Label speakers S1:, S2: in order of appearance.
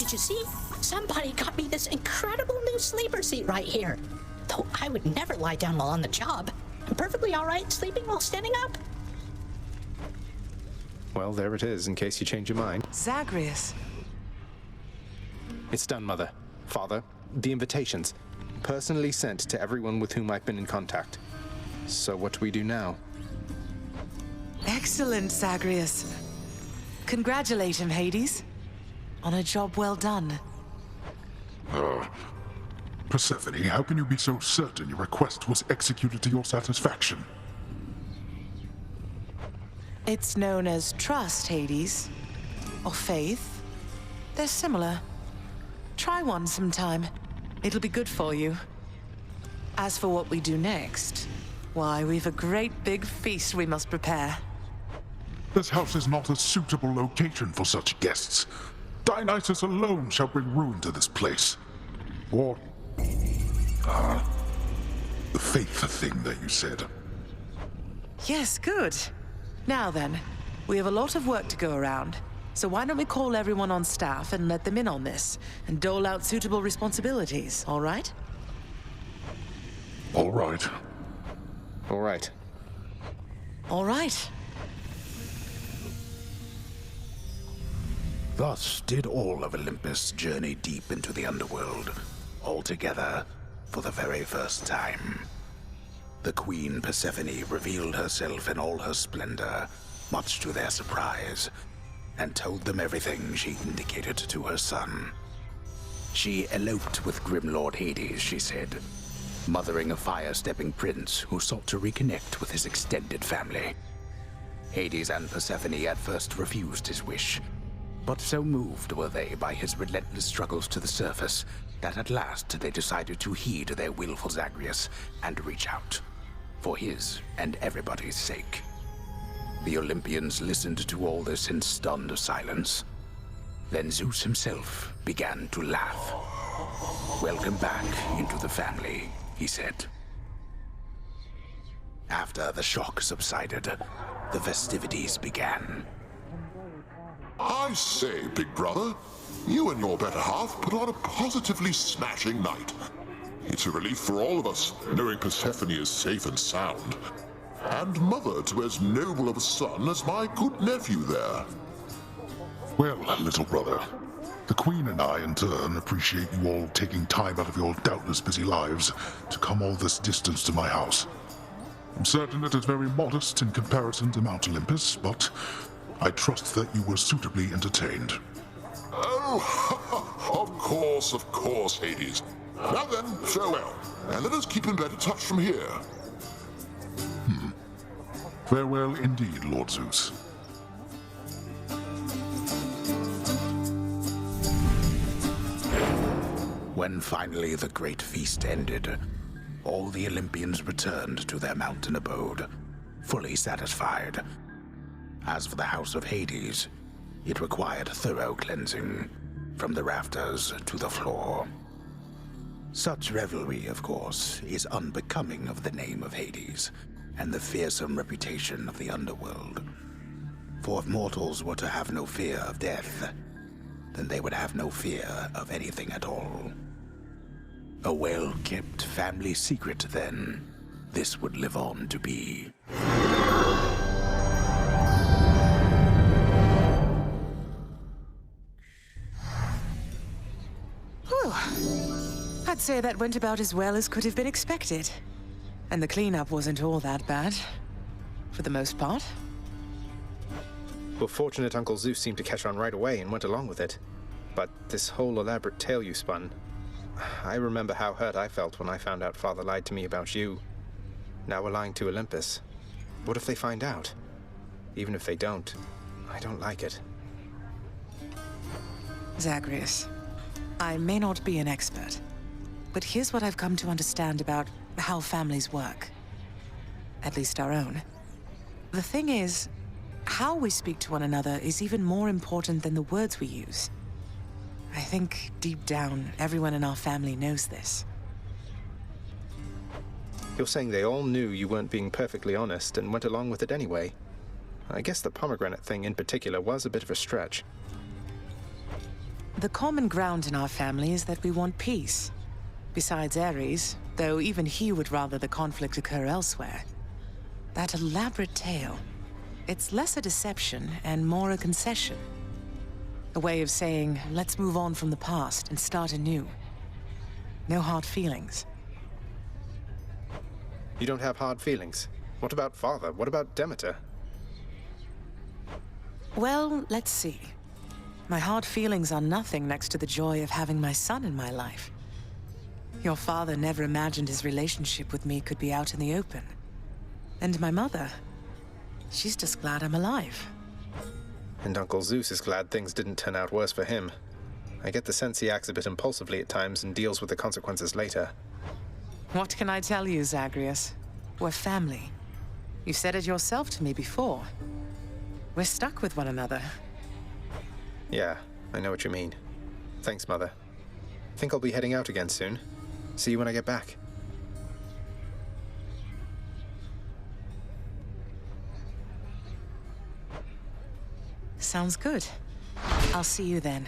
S1: Did you see? Somebody got me this incredible new sleeper seat right here. Though I would never lie down while on the job. I'm perfectly alright sleeping while standing up.
S2: Well, there it is, in case you change your mind.
S3: Zagreus.
S2: It's done, Mother. Father, the invitations. Personally sent to everyone with whom I've been in contact. So what do we do now?
S3: Excellent, Zagreus. Congratulate him, Hades. On a job well done.
S4: Persephone, how can you be so certain your request was executed to your satisfaction?
S3: It's known as trust, Hades. Or faith. They're similar. Try one sometime. It'll be good for you. As for what we do next, why, we've a great big feast we must prepare.
S4: This house is not a suitable location for such guests. Dionysus alone shall bring ruin to this place. Or... the faith thing that you said.
S3: Yes, good. Now then, we have a lot of work to go around. So why don't we call everyone on staff and let them in on this, and dole out suitable responsibilities, all right?
S4: All right.
S2: All right.
S3: All right.
S5: Thus did all of Olympus journey deep into the underworld, all together for the very first time. The Queen Persephone revealed herself in all her splendor, much to their surprise, and told them everything she indicated to her son. She eloped with Grim Lord Hades, she said, mothering a fire-stepping prince who sought to reconnect with his extended family. Hades and Persephone at first refused his wish, but so moved were they by his relentless struggles to the surface that at last they decided to heed their willful Zagreus and reach out, for his and everybody's sake. The Olympians listened to all this in stunned silence. Then Zeus himself began to laugh. "Welcome back into the family," he said. After the shock subsided, the festivities began.
S6: I say, big brother, you and your better half put on a positively smashing night. It's a relief for all of us, knowing Persephone is safe and sound. And mother to as noble of a son as my good nephew there.
S4: Well, little brother, the Queen and I, in turn, appreciate you all taking time out of your doubtless busy lives to come all this distance to my house. I'm certain it is very modest in comparison to Mount Olympus, but I trust that you were suitably entertained.
S6: Oh, of course, Hades. Now then, farewell, and let us keep in better touch from here.
S4: Farewell indeed, Lord Zeus.
S5: When finally the great feast ended, all the Olympians returned to their mountain abode, fully satisfied. As for the House of Hades, it required thorough cleansing, from the rafters to the floor. Such revelry, of course, is unbecoming of the name of Hades, and the fearsome reputation of the underworld. For if mortals were to have no fear of death, then they would have no fear of anything at all. A well-kept family secret, then, this would live on to be.
S3: Whew. I'd say that went about as well as could have been expected. And the cleanup wasn't all that bad. For the most part.
S2: Well, fortunate Uncle Zeus seemed to catch on right away and went along with it. But this whole elaborate tale you spun... I remember how hurt I felt when I found out Father lied to me about you. Now we're lying to Olympus. What if they find out? Even if they don't, I don't like it.
S3: Zagreus, I may not be an expert, but here's what I've come to understand about how families work. At least our own. The thing is, how we speak to one another is even more important than the words we use. I think, deep down, everyone in our family knows this.
S2: You're saying they all knew you weren't being perfectly honest and went along with it anyway. I guess the pomegranate thing in particular was a bit of a stretch.
S3: The common ground in our family is that we want peace. Besides Ares, though even he would rather the conflict occur elsewhere. That elaborate tale, it's less a deception and more a concession. A way of saying, let's move on from the past and start anew. No hard feelings.
S2: You don't have hard feelings? What about father? What about Demeter?
S3: Well, let's see. My hard feelings are nothing next to the joy of having my son in my life. Your father never imagined his relationship with me could be out in the open. And my mother, she's just glad I'm alive.
S2: And Uncle Zeus is glad things didn't turn out worse for him. I get the sense he acts a bit impulsively at times and deals with the consequences later.
S3: What can I tell you, Zagreus? We're family. You said it yourself to me before. We're stuck with one another.
S2: Yeah, I know what you mean. Thanks, Mother. Think I'll be heading out again soon. See you when I get back.
S3: Sounds good. I'll see you then.